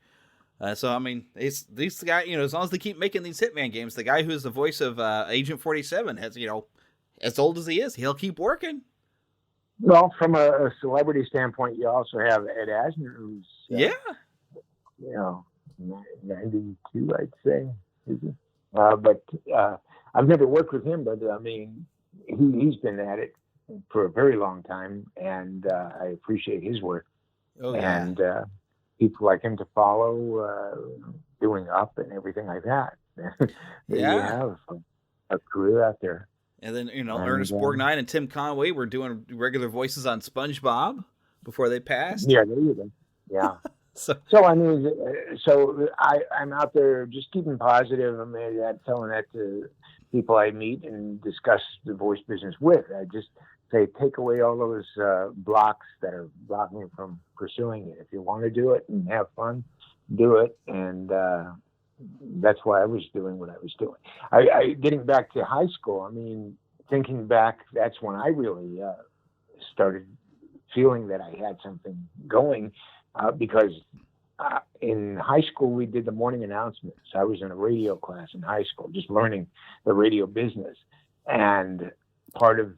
So, I mean, it's these guys, as long as they keep making these Hitman games, the guy who's the voice of Agent 47 has, as old as he is, he'll keep working. Well, from a celebrity standpoint, you also have Ed Asner, who's, 92, I'd say. But I've never worked with him, but I mean, he's been at it for a very long time, and I appreciate his work. Oh, yeah. And people like him to follow, doing Up and everything like that. You have a career out there. And then, Ernest Borgnine and Tim Conway were doing regular voices on SpongeBob before they passed. Yeah, there you go. Yeah. So I mean, I'm out there just keeping positive. I mean, I'm telling that to people I meet and discuss the voice business with. I just say, take away all those blocks that are blocking you from pursuing it. If you want to do it and have fun, do it. And that's why I was doing what I was doing. I getting back to high school, I mean, thinking back, that's when I really started feeling that I had something going, because in high school, we did the morning announcements. I was in a radio class in high school, just learning the radio business. And part of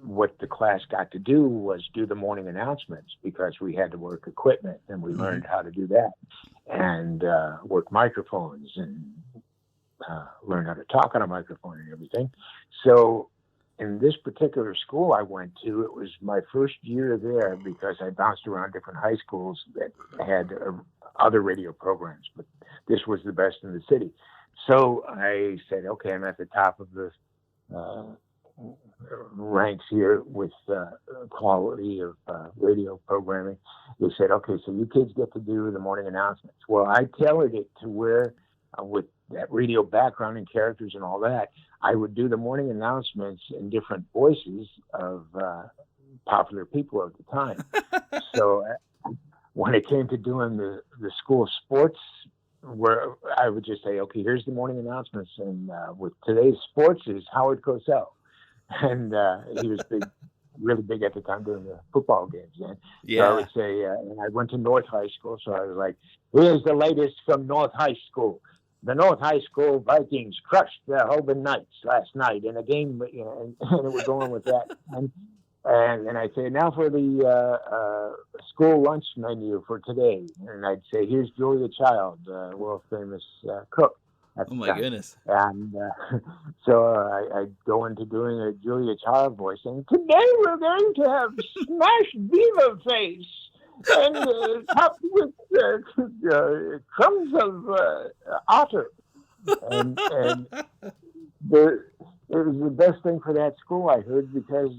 what the class got to do was do the morning announcements, because we had to work equipment, and we learned how to do that, and work microphones, and learn how to talk on a microphone and everything. So in this particular school I went to, it was my first year there, because I bounced around different high schools that had other radio programs, but this was the best in the city. So I said, okay, I'm at the top of the ranks here with quality of radio programming. They said, okay, so you kids get to do the morning announcements. Well, I tailored it to where, with that radio background and characters and all that, I would do the morning announcements in different voices of popular people at the time. So when it came to doing the school sports, where I would just say, okay, here's the morning announcements, and with today's sports is Howard Cosell. And he was really big at the time doing the football games. And yeah. So I would say, and I went to North High School, so I was like, here's the latest from North High School. The North High School Vikings crushed the Holborn Knights last night in a game, and it was going with that. And I'd say, now for the school lunch menu for today. And I'd say, here's Julia Child, world famous cook. Oh my goodness. And so I go into doing a Julia Child voice, and today we're going to have smashed beaver face and topped with crumbs of otter. And it was the best thing for that school, I heard, because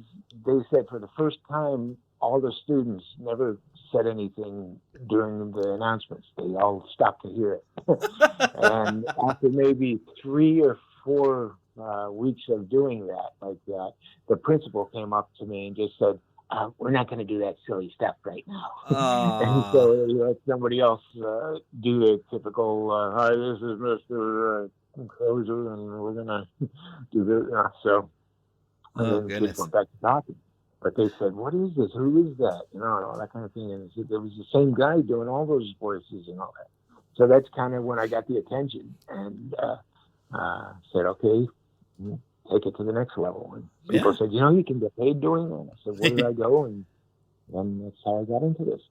they said for the first time, all the students never said anything during the announcements. They all stopped to hear it. And after maybe 3 or 4 weeks of doing that, like that, the principal came up to me and just said, we're not going to do that silly stuff right now. And so he let somebody else do the typical, hi, this is Mr. Closer, and we're going to do this. So goodness. Just went back to talking. But they said, "What is this? Who is that?" And all that kind of thing. And it was the same guy doing all those voices and all that. So that's kind of when I got the attention and said, "Okay, take it to the next level." And people said, "You can get paid doing that." I said, "Where did I go?" And that's how I got into this.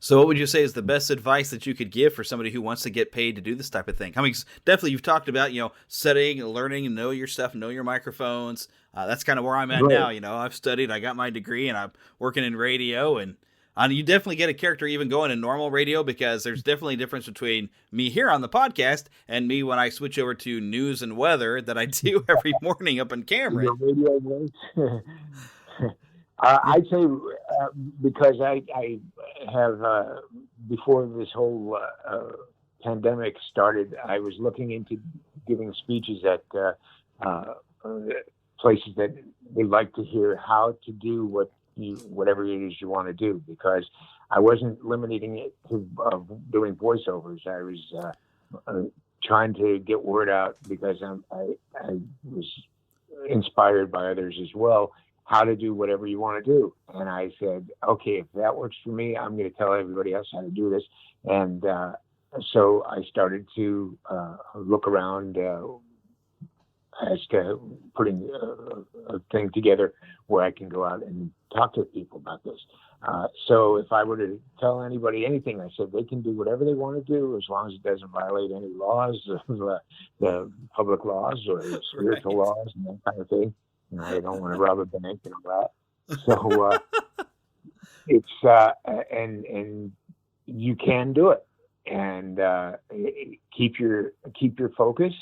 So what would you say is the best advice that you could give for somebody who wants to get paid to do this type of thing? I mean, definitely you've talked about, studying, learning, and know your stuff, know your microphones. That's kind of where I'm at now. I've studied, I got my degree, and I'm working in radio. And you definitely get a character even going in normal radio, because there's definitely a difference between me here on the podcast and me when I switch over to news and weather that I do every morning up in Cameron. Your radio voice? I'd say because I have, before this whole pandemic started, I was looking into giving speeches at places that would like to hear how to do whatever it is you want to do, because I wasn't limiting it to doing voiceovers. I was trying to get word out, because I was inspired by others as well, how to do whatever you want to do. And I said, okay, if that works for me, I'm going to tell everybody else how to do this. And so I started to look around as to putting a thing together where I can go out and talk to people about this. So if I were to tell anybody anything, I said they can do whatever they want to do as long as it doesn't violate any laws, the public laws or the spiritual laws and that kind of thing. They don't want to rob a bank and all that. So it's and you can do it, and keep your focus,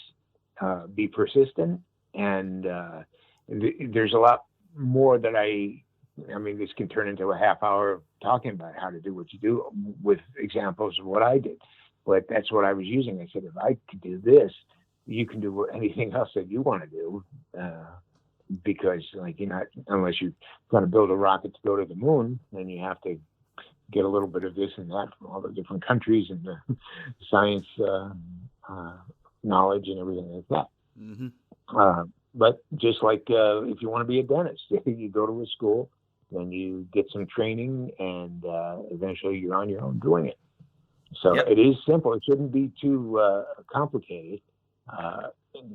be persistent, and there's a lot more that I mean, this can turn into a half hour talking about how to do what you do with examples of what I did, but that's what I was using. I said, if I could do this, you can do anything else that you want to do. Because you're not, unless you're going to build a rocket to go to the moon, then you have to get a little bit of this and that from all the different countries and the science knowledge and everything like that. Mm-hmm. But just like if you want to be a dentist, you go to a school, then you get some training, and eventually you're on your own doing it. So It is simple. It shouldn't be too complicated.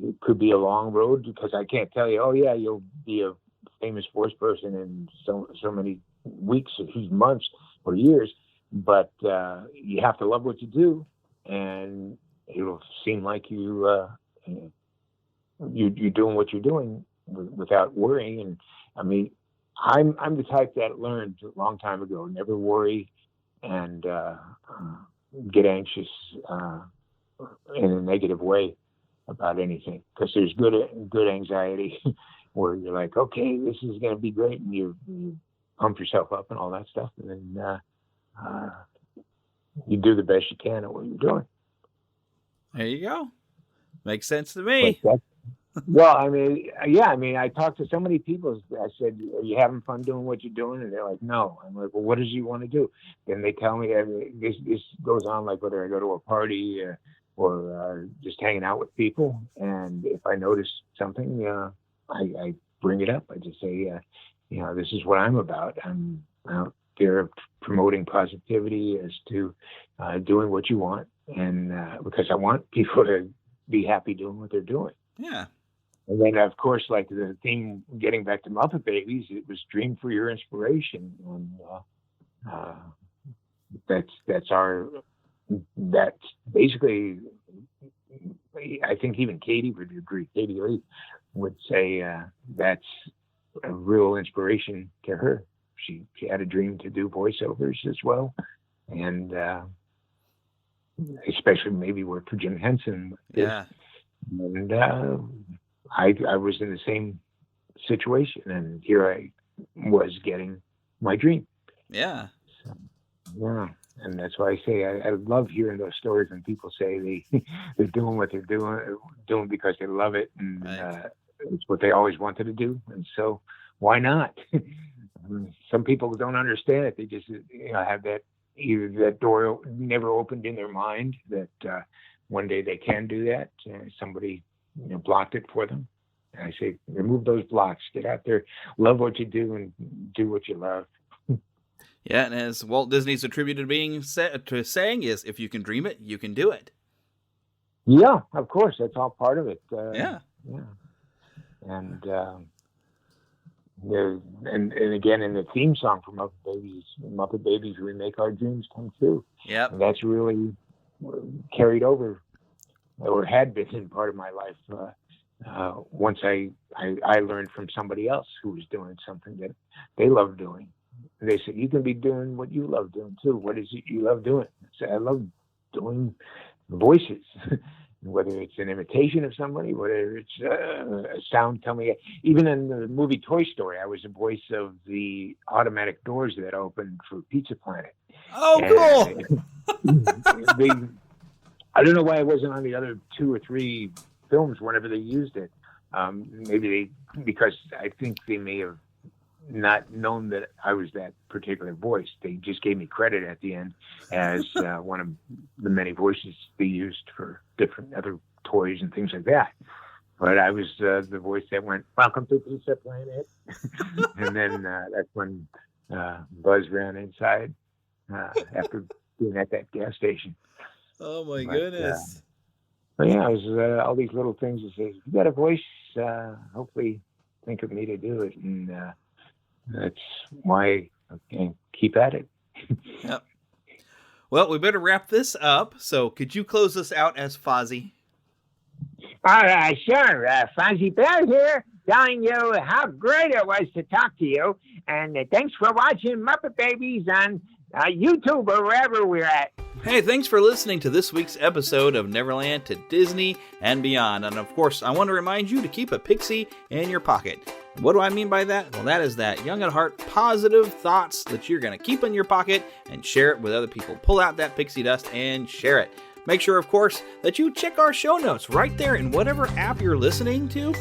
It could be a long road, because I can't tell you, oh yeah, you'll be a famous voice person in so many weeks or months or years, but you have to love what you do, and it'll seem like you're doing what you're doing without worrying. And I mean, I'm the type that learned a long time ago, never worry and get anxious in a negative way about anything, because there's good anxiety where you're like, okay, this is going to be great, and you pump yourself up and all that stuff, and then you do the best you can at what you're doing. There you go. Makes sense to me. Well, I mean, I talked to so many people. I said, are you having fun doing what you're doing? And they're like, no. I'm like, well, what does you want to do? Then they tell me that this goes on, like whether I go to a party or just hanging out with people. And if I notice something, I bring it up. I just say, this is what I'm about. I'm out there promoting positivity as to doing what you want. And because I want people to be happy doing what they're doing. Yeah. And then, of course, like the theme, getting back to Muppet Babies, it was dream for your inspiration. And that's basically, I think even Katie would agree. Katie Lee would say that's a real inspiration to her. She had a dream to do voiceovers as well. And especially maybe work for Jim Henson. Yeah. And I was in the same situation, and here I was getting my dream. Yeah. So, yeah. And that's why I say I love hearing those stories when people say they're doing what they're doing because they love it, and it's what they always wanted to do. And so why not? Some people don't understand it. They just have either that door never opened in their mind that one day they can do that. Somebody blocked it for them. I say, remove those blocks. Get out there, love what you do, and do what you love. Yeah, and as Walt Disney's attributed to saying is, if you can dream it, you can do it. Yeah, of course. That's all part of it. Yeah. And again, in the theme song for Muppet Babies, we make our dreams come true. Yep. And that's really carried over, or had been part of my life. Once I learned from somebody else who was doing something that they loved doing. And they said, you can be doing what you love doing too. What is it you love doing? I said, I love doing voices. Whether it's an imitation of somebody, whether it's a sound, tell me. Even in the movie Toy Story, I was the voice of the automatic doors that opened for Pizza Planet. Oh, cool! I don't know why it wasn't on the other 2 or 3 films whenever they used it. Because I think they may have not known that I was that particular voice. They just gave me credit at the end as one of the many voices they used for different other toys and things like that. But I was the voice that went, "Welcome to Pizza Planet." And then that's when Buzz ran inside after being at that gas station. Oh my goodness. But yeah, it was all these little things that say, you got a voice, hopefully think of me to do it. And that's why I can keep at it. Yep. Well, we better wrap this up. So could you close us out as Fozzie? All right, sure. Fozzie Bear here, telling you how great it was to talk to you. And thanks for watching Muppet Babies on YouTube or wherever we're at. Hey, thanks for listening to this week's episode of Neverland to Disney and Beyond. And of course, I want to remind you to keep a pixie in your pocket. What do I mean by that? Well, that is that young at heart positive thoughts that you're going to keep in your pocket and share it with other people. Pull out that pixie dust and share it. Make sure, of course, that you check our show notes right there in whatever app you're listening to.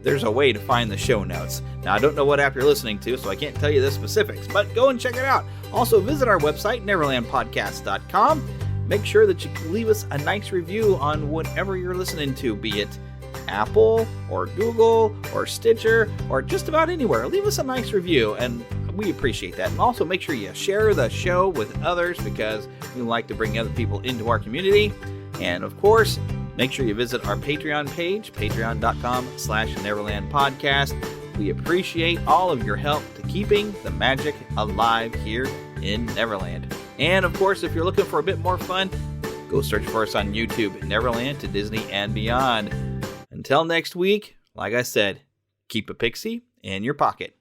There's a way to find the show notes. Now, I don't know what app you're listening to, so I can't tell you the specifics, but go and check it out. Also, visit our website, neverlandpodcast.com. Make sure that you leave us a nice review on whatever you're listening to, be it Apple or Google or Stitcher or just about anywhere. Leave us a nice review, and we appreciate that. And also make sure you share the show with others, because we like to bring other people into our community. And of course, make sure you visit our Patreon page, patreon.com/NeverlandPodcast. We appreciate all of your help to keeping the magic alive here in Neverland. And of course, if you're looking for a bit more fun, go search for us on YouTube, Neverland to Disney and Beyond. Until next week, like I said, keep a pixie in your pocket.